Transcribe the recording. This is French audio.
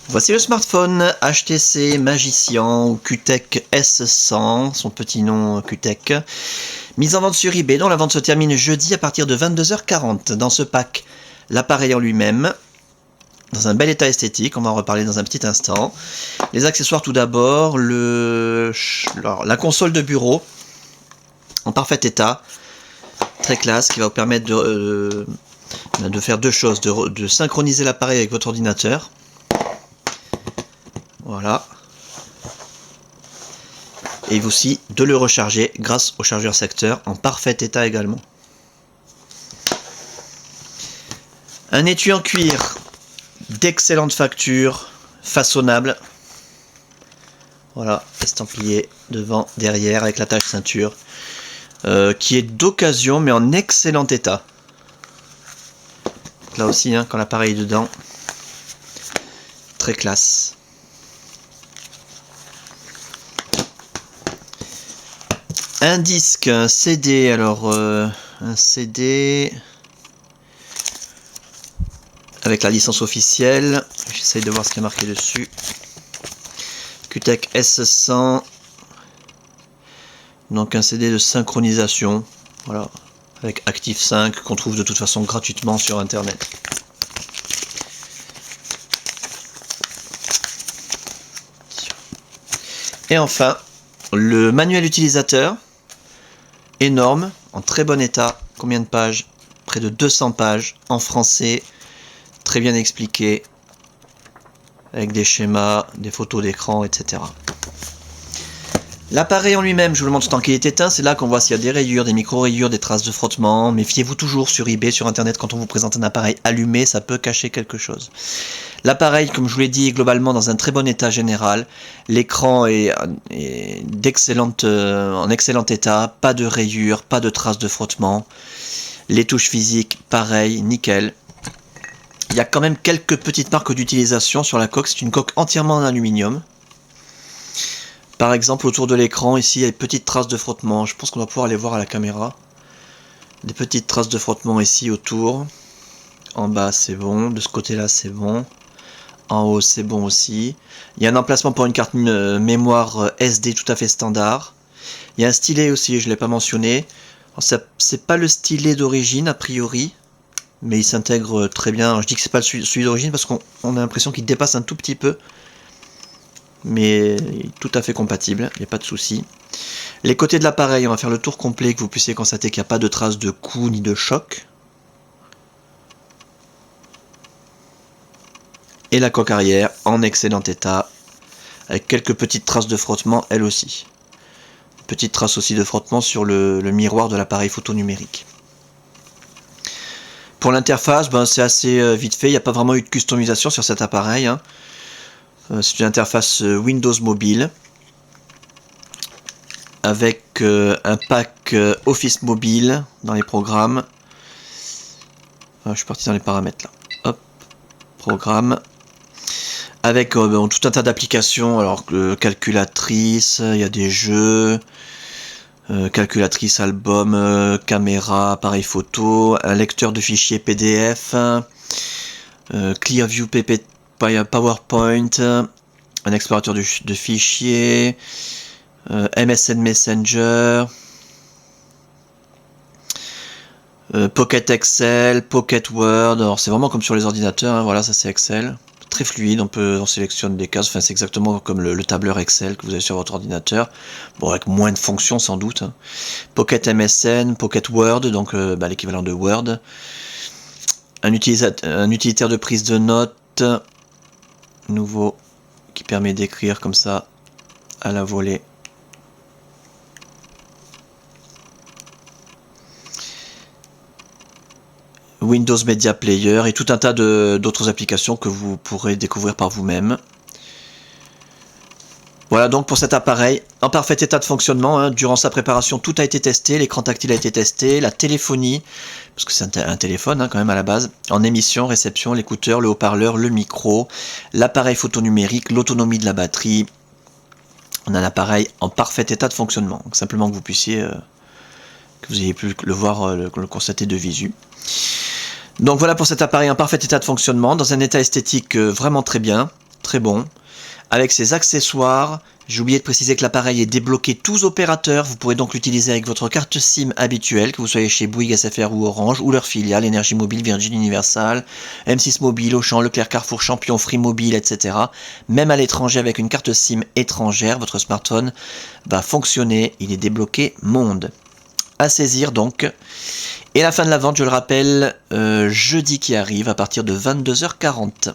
Voici le smartphone HTC Magician ou QTech S100, son petit nom QTech, mise en vente sur eBay, dont la vente se termine jeudi à partir de 22h40. Dans ce pack, l'appareil en lui-même, dans un bel état esthétique, on va en reparler dans un petit instant. Les accessoires tout d'abord, la console de bureau, en parfait état, très classe, qui va vous permettre de faire deux choses, de synchroniser l'appareil avec votre ordinateur. Voilà. Et aussi de le recharger grâce au chargeur secteur en parfait état également. Un étui en cuir d'excellente facture, façonnable. Voilà, estampillé devant, derrière avec l'attache ceinture, qui est d'occasion mais en excellent état. Là aussi, hein, quand l'appareil est dedans, très classe. Un disque, un CD, alors un CD avec la licence officielle, j'essaye de voir ce qui est marqué dessus. QTech S100, donc un CD de synchronisation, voilà, avec Active 5 qu'on trouve de toute façon gratuitement sur internet. Et enfin, le manuel utilisateur, énorme, en très bon état. Combien de pages? Près de 200 pages, en français, très bien expliqué, avec des schémas, des photos d'écran, etc. L'appareil en lui-même, je vous le montre tant qu'il est éteint, c'est là qu'on voit s'il y a des rayures, des micro-rayures, des traces de frottement. Méfiez-vous toujours sur eBay, sur internet, quand on vous présente un appareil allumé, ça peut cacher quelque chose. L'appareil, comme je vous l'ai dit, est globalement dans un très bon état général. L'écran est en excellent état, pas de rayures, pas de traces de frottement. Les touches physiques, pareil, nickel. Il y a quand même quelques petites marques d'utilisation sur la coque, c'est une coque entièrement en aluminium. Par exemple, autour de l'écran, ici, il y a des petites traces de frottement. Je pense qu'on va pouvoir les voir à la caméra. Des petites traces de frottement ici autour. En bas, c'est bon. De ce côté-là, c'est bon. En haut, c'est bon aussi. Il y a un emplacement pour une carte mémoire SD tout à fait standard. Il y a un stylet aussi, je ne l'ai pas mentionné. C'est pas le stylet d'origine, a priori. Mais il s'intègre très bien. Alors, je dis que c'est pas celui d'origine parce qu'on a l'impression qu'il dépasse un tout petit peu. Mais tout à fait compatible, il n'y a pas de souci. Les côtés de l'appareil, on va faire le tour complet, que vous puissiez constater qu'il n'y a pas de traces de coup ni de choc. Et la coque arrière en excellent état, avec quelques petites traces de frottement, elle aussi. Petite trace aussi de frottement sur le miroir de l'appareil photo numérique. Pour l'interface, c'est assez vite fait, il n'y a pas vraiment eu de customisation sur cet appareil, hein. C'est une interface Windows Mobile avec un pack Office Mobile dans les programmes. Je suis parti dans les paramètres là. Hop, programme. Avec tout un tas d'applications. Alors calculatrice, il y a des jeux, calculatrice, album, caméra, appareil photo, un lecteur de fichiers PDF, Clearview PowerPoint, un explorateur de fichiers, MSN Messenger, Pocket Excel, Pocket Word. Alors c'est vraiment comme sur les ordinateurs, hein, voilà, ça c'est Excel. Très fluide, on sélectionne des cases, enfin c'est exactement comme le tableur Excel que vous avez sur votre ordinateur, bon avec moins de fonctions sans doute, hein. Pocket MSN, Pocket Word, donc l'équivalent de Word, un utilitaire de prise de notes, nouveau, qui permet d'écrire comme ça à la volée. Windows Media Player et tout un tas d'autres applications que vous pourrez découvrir par vous-même. Voilà donc pour cet appareil, en parfait état de fonctionnement, hein. Durant sa préparation, tout a été testé, l'écran tactile a été testé, la téléphonie, parce que c'est un téléphone hein, quand même à la base, en émission, réception, l'écouteur, le haut-parleur, le micro, l'appareil photo numérique, l'autonomie de la batterie. On a un appareil en parfait état de fonctionnement, donc simplement que vous puissiez, que vous ayez pu le voir, le constater de visu. Donc voilà pour cet appareil en parfait état de fonctionnement, dans un état esthétique vraiment très bien. très bon. Avec ses accessoires, j'ai oublié de préciser que l'appareil est débloqué tous opérateurs. Vous pourrez donc l'utiliser avec votre carte SIM habituelle, que vous soyez chez Bouygues, SFR ou Orange, ou leur filiale, Énergie Mobile, Virgin Universal, M6 Mobile, Auchan, Leclerc, Carrefour, Champion, Free Mobile, etc. Même à l'étranger avec une carte SIM étrangère, votre smartphone va fonctionner. Il est débloqué monde. À saisir donc. Et la fin de la vente, je le rappelle, jeudi qui arrive à partir de 22h40.